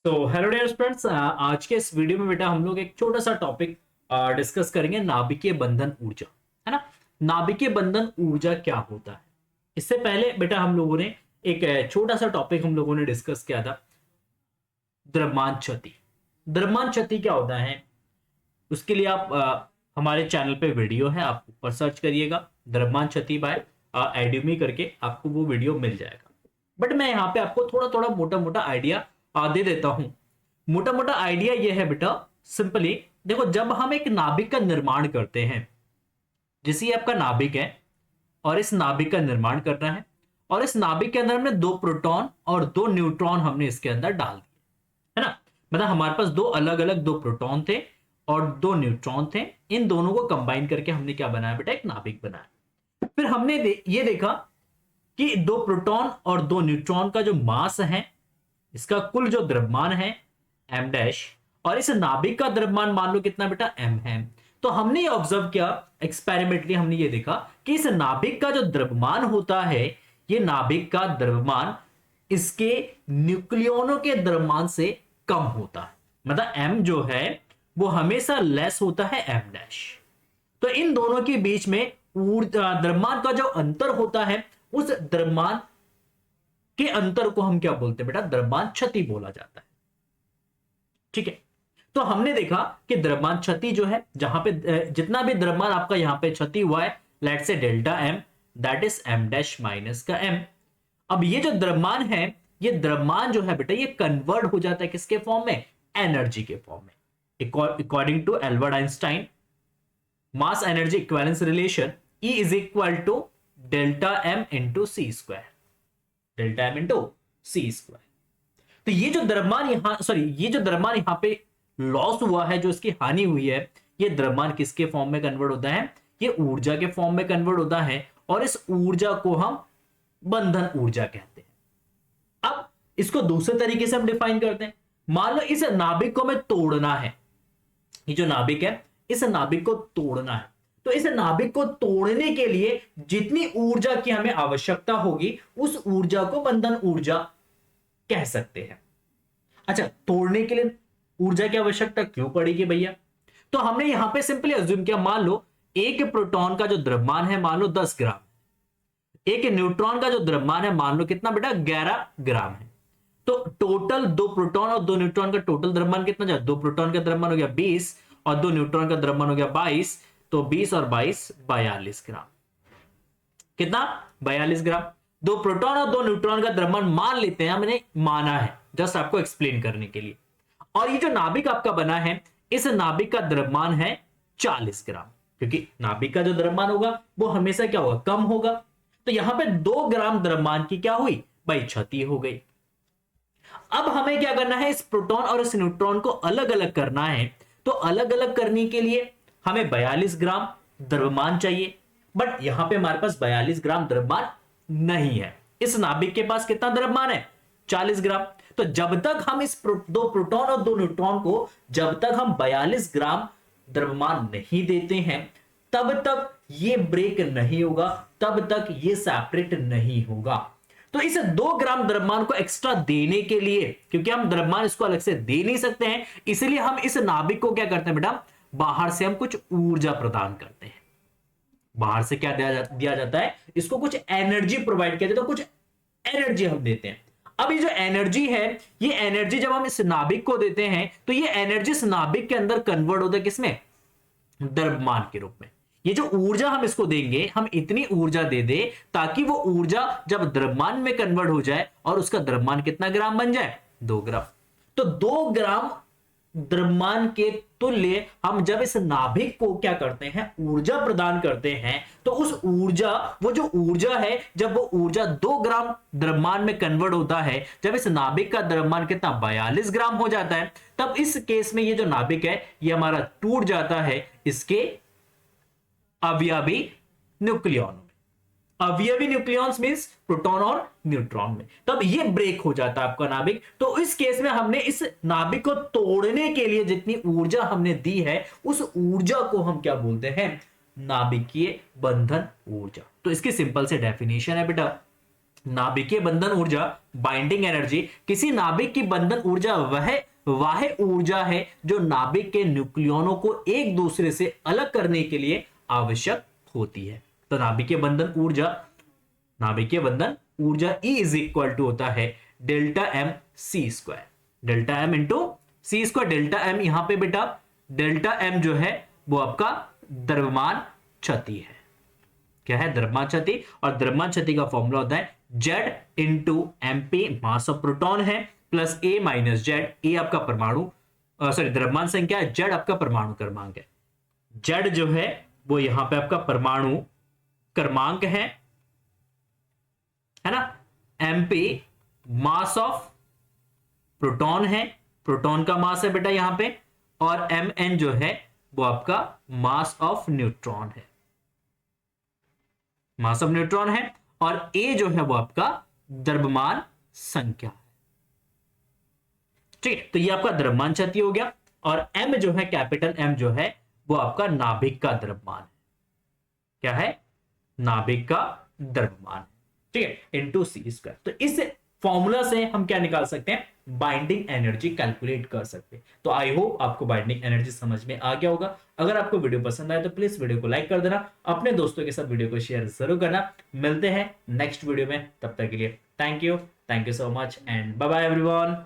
तो hello dear friends, आज के इस वीडियो में बेटा हम लोग एक छोटा सा टॉपिक डिस्कस करेंगे। नाभिकीय बंधन ऊर्जा, है ना। नाभिकीय बंधन ऊर्जा क्या होता है? इससे पहले बेटा हम लोगों ने एक छोटा सा टॉपिक हम लोगों ने डिस्कस किया था, द्रव्यमान क्षति। द्रव्यमान क्षति क्या होता है? उसके लिए आप हमारे चैनल पे वीडियो है, आप ऊपर सर्च करिएगा द्रव्यमान क्षति बाय एड्यूमी करके, आपको वो वीडियो मिल जाएगा। बट मैं यहाँ पे आपको थोड़ा थोड़ा मोटा मोटा आइडिया दे देता हूं। मोटा मोटा आइडिया ये है बेटा, सिंपली देखो, जब हम एक नाभिक का निर्माण करते हैं, जैसे आपका नाभिक है और इस नाभिक का निर्माण करना है, और इस नाभिक के अंदर हमने दो प्रोटॉन और दो न्यूट्रॉन हमने इसके अंदर डाल दिए, है ना। मतलब हमारे पास दो अलग अलग दो प्रोटॉन थे और दो न्यूट्रॉन थे। इन दोनों को कंबाइन करके हमने क्या बनाया बेटा? एक नाभिक बनाया। फिर हमने ये देखा कि दो प्रोटॉन और दो न्यूट्रॉन का जो मास है, इसका कुल जो द्रव्यमान है m डैश, और इस नाभिक का द्रव्यमान मान लो कितना बेटा? m है। तो हमने ये ऑब्जर्व किया एक्सपेरिमेंटली, हमने ये देखा कि इस नाभिक का जो द्रव्यमान होता है, ये नाभिक का द्रव्यमान इसके न्यूक्लियोनों के द्रव्यमान से कम होता है। मतलब m जो है वो हमेशा लेस होता है m डैश। तो इन दोनों के बीच में द्रव्यमान का जो अंतर होता है, उस द्रव्यमान के अंतर को हम क्या बोलते हैं बेटा? द्रव्यमान क्षति बोला जाता है। ठीक है, तो हमने देखा कि द्रव्यमान क्षति जो है, जहां पे जितना भी द्रव्यमान आपका यहां पे क्षति हुआ है, लेट से delta M, that is m dash minus का m। अब ये जो द्रव्यमान है, ये द्रव्यमान जो है बेटा, ये कन्वर्ट हो जाता है किसके फॉर्म में? एनर्जी के फॉर्म में। According to Albert Einstein mass energy equivalence relation, E is equal to delta M into C square, delta M into C square. तो ये जो द्रव्यमान ये जो द्रव्यमान यहां पे लॉस हुआ है, जो इसकी हानि हुई है, ये द्रव्यमान किसके फॉर्म में कन्वर्ट होता है? ये ऊर्जा के फॉर्म में कन्वर्ट होता है, और इस ऊर्जा को हम बंधन ऊर्जा कहते हैं। अब इसको दूसरे तरीके से हम डिफाइन करते हैं। मान लो इस नाभिक को हमें तोड़ना है, ये जो नाभिक है, इस नाभिक को तोड़ना है। तो इस नाभिक को तोड़ने के लिए जितनी ऊर्जा की हमें आवश्यकता होगी, उस ऊर्जा को बंधन ऊर्जा कह सकते हैं। अच्छा, तोड़ने के लिए ऊर्जा की आवश्यकता क्यों पड़ेगी भैया? तो हमने यहां पे सिंपली अज्यूम किया, मान लो एक प्रोटॉन का जो द्रव्यमान है मान लो 10 ग्राम, एक न्यूट्रॉन का जो द्रव्यमान है मान लो कितना बेटा? 11 ग्राम है। तो टोटल दो प्रोटॉन और दो न्यूट्रॉन का टोटल द्रव्यमान कितना जाए? दो प्रोटॉन का द्रव्यमान हो गया 20 और दो न्यूट्रॉन का द्रव्यमान हो गया 22, तो 20 और 22 42 ग्राम। कितना? 42 ग्राम। दो प्रोटॉन और दो न्यूट्रॉन का द्रव्यमान मान लेते हैं, हमने माना है जस्ट आपको एक्सप्लेन करने के लिए। और ये जो नाभिक आपका बना है, इस नाभिक का द्रव्यमान है 40 ग्राम, क्योंकि नाभिक का जो द्रव्यमान होगा वो हमेशा क्या होगा? कम होगा। तो यहां पे 2 ग्राम द्रव्यमान की क्या हुई भाई? क्षति हो गई। अब हमें क्या करना है? इस प्रोटॉन और इस न्यूट्रॉन को अलग अलग करना है। तो अलग अलग करने के लिए हमें 42 ग्राम द्रव्यमान चाहिए, बट यहां पे हमारे पास 42 ग्राम द्रव्यमान नहीं है। इस नाभिक के पास कितना द्रव्यमान है? 40 ग्राम। तो जब तक हम इस दो प्रोटॉन और दो न्यूट्रॉन को जब तक हम 42 ग्राम द्रव्यमान नहीं देते हैं, तब तक ये ब्रेक नहीं होगा, तब तक ये सेपरेट नहीं होगा। तो इस 2 ग्राम द्रव्यमान को एक्स्ट्रा देने के लिए, क्योंकि हम द्रव्यमान इसको अलग से दे नहीं सकते हैं, इसलिए हम इस नाभिक को क्या करते हैं बेटा? बाहर से हम कुछ ऊर्जा प्रदान करते हैं। बाहर से क्या दिया जाता है? इसको कुछ एनर्जी प्रोवाइड किया जाता है, कुछ एनर्जी हम देते हैं। अब ये जो एनर्जी है, ये एनर्जी जब हम इस नाभिक को देते हैं, तो ये एनर्जी इस नाभिक के अंदर कन्वर्ट होता है किसमें? द्रव्यमान के रूप में। ये जो ऊर्जा हम इसको देंगे, हम इतनी ऊर्जा दे दे ताकि वो ऊर्जा जब द्रव्यमान में कन्वर्ट हो जाए और उसका द्रव्यमान कितना ग्राम बन जाए? 2 ग्राम। तो 2 ग्राम द्रव्यमान के तुल्य हम जब इस नाभिक को क्या करते हैं? ऊर्जा प्रदान करते हैं, तो उस ऊर्जा, वो जो ऊर्जा है, जब वो ऊर्जा 2 ग्राम द्रव्यमान में कन्वर्ट होता है, जब इस नाभिक का द्रव्यमान कितना? 42 ग्राम हो जाता है, तब इस केस में ये जो नाभिक है, ये हमारा टूट जाता है इसके अवयवी न्यूक्लियॉन में। अवयवी न्यूक्लियॉन्स मींस प्रोटॉन और न्यूट्रॉन में, तब ये ब्रेक हो जाता है आपका नाभिक। तो इस केस में हमने इस नाभिक को तोड़ने के लिए जितनी ऊर्जा हमने दी है, उस ऊर्जा को हम क्या बोलते हैं? नाभिकीय बंधन ऊर्जा। तो इसकी सिंपल से डेफिनेशन है बेटा, नाभिकीय बंधन ऊर्जा बाइंडिंग एनर्जी, किसी नाभिक की बंधन ऊर्जा वह ऊर्जा है जो नाभिक के न्यूक्लियनों को एक दूसरे से अलग करने के लिए आवश्यक होती है। तो नाभिकीय बंधन ऊर्जा E इज इक्वल टू होता है delta M C square, delta M into C square. Delta M यहां पे बेटा, डेल्टा एम जो है वो आपका द्रव्यमान क्षति है। क्या है? द्रव्यमान क्षति। और द्रव्यमान क्षति का फॉर्मूला होता है Z into MP, mass of proton है, प्लस ए माइनस जेड। ए आपका परमाणु सॉरी द्रव्यमान संख्या है, जेड आपका परमाणु क्रमांक है। जेड जो है वो यहां पे आपका परमाणु क्रमांक है ना। एमपी मास ऑफ प्रोटॉन है, प्रोटॉन का मास है बेटा यहां पे। और एम एन जो है वो आपका मास ऑफ न्यूट्रॉन है, मास ऑफ न्यूट्रॉन है। और ए जो है वो आपका द्रव्यमान संख्या है। ठीक है, तो ये आपका द्रव्यमान क्षति हो गया। और एम जो है, कैपिटल एम जो है वो आपका नाभिक का द्रव्यमान है। क्या है? नाभिक का द्रव्यमान। ठीक है, इंटू सी स्क्वायर। तो इस फॉर्मूला से हम क्या निकाल सकते हैं? बाइंडिंग एनर्जी कैलकुलेट कर सकते हैं। तो आई होप आपको बाइंडिंग एनर्जी समझ में आ गया होगा। अगर आपको वीडियो पसंद आए तो प्लीज वीडियो को लाइक कर देना, अपने दोस्तों के साथ वीडियो को शेयर जरूर करना। मिलते हैं नेक्स्ट वीडियो में, तब तक के लिए thank you so much and bye bye everyone.